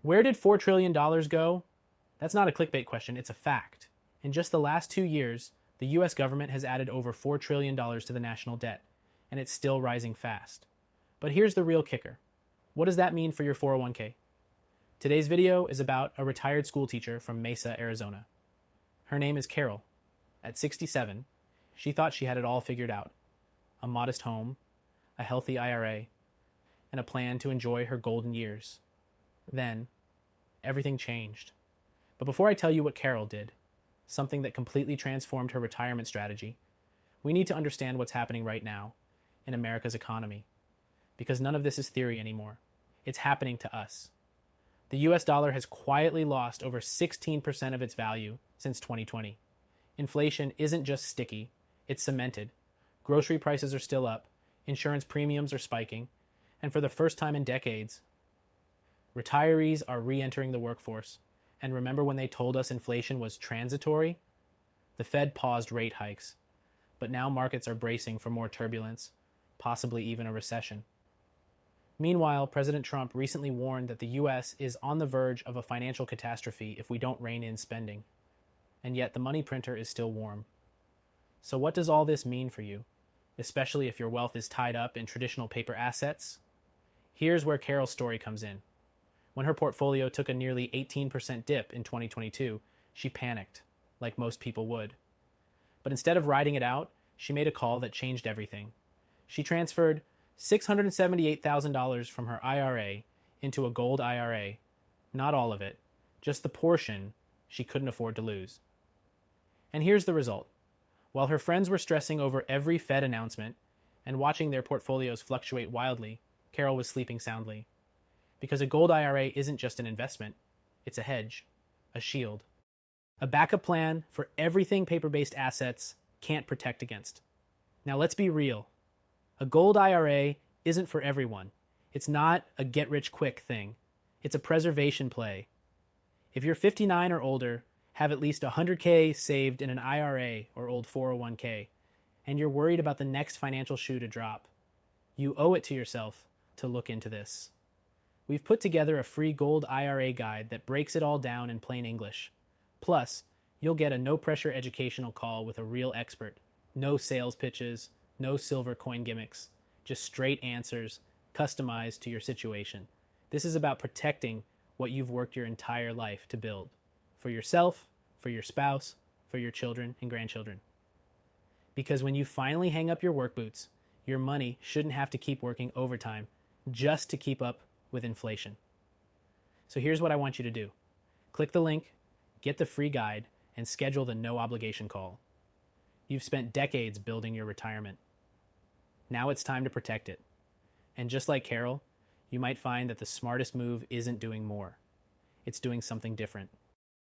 Where did $4 trillion go? That's not a clickbait question, it's a fact. In just the last 2 years, the US government has added over $4 trillion to the national debt, and it's still rising fast. But here's the real kicker. What does that mean for your 401k? Today's video is about a retired school teacher from Mesa, Arizona. Her name is Carol. At 67, she thought she had it all figured out. A modest home, a healthy IRA, and a plan to enjoy her golden years. Then, everything changed. But before I tell you what Carol did, something that completely transformed her retirement strategy, we need to understand what's happening right now in America's economy. Because none of this is theory anymore. It's happening to us. The US dollar has quietly lost over 16% of its value since 2020. Inflation isn't just sticky, it's cemented. Grocery prices are still up, insurance premiums are spiking, and for the first time in decades, retirees are re-entering the workforce. And remember when they told us inflation was transitory? The Fed paused rate hikes, but now markets are bracing for more turbulence, possibly even a recession. Meanwhile, President Trump recently warned that the US is on the verge of a financial catastrophe if we don't rein in spending. And yet the money printer is still warm. So what does all this mean for you, especially if your wealth is tied up in traditional paper assets? Here's where Carol's story comes in. When her portfolio took a nearly 18% dip in 2022, she panicked, like most people would. But instead of riding it out, she made a call that changed everything. She transferred $678,000 from her IRA into a gold IRA. Not all of it, just the portion she couldn't afford to lose. And here's the result. While her friends were stressing over every Fed announcement and watching their portfolios fluctuate wildly, Carol was sleeping soundly. Because a gold IRA isn't just an investment, it's a hedge, a shield, a backup plan for everything paper-based assets can't protect against. Now let's be real. A gold IRA isn't for everyone. It's not a get-rich-quick thing. It's a preservation play. If you're 59 or older, have at least $100K saved in an IRA or old 401k, and you're worried about the next financial shoe to drop, you owe it to yourself to look into this. We've put together a free gold IRA guide that breaks it all down in plain English. Plus, you'll get a no-pressure educational call with a real expert. No sales pitches, no silver coin gimmicks, just straight answers customized to your situation. This is about protecting what you've worked your entire life to build. For yourself, for your spouse, for your children and grandchildren. Because when you finally hang up your work boots, your money shouldn't have to keep working overtime just to keep up with inflation. So here's what I want you to do. Click the link, get the free guide, and schedule the no obligation call. You've spent decades building your retirement. Now it's time to protect it. And just like Carol, you might find that the smartest move isn't doing more. It's doing something different.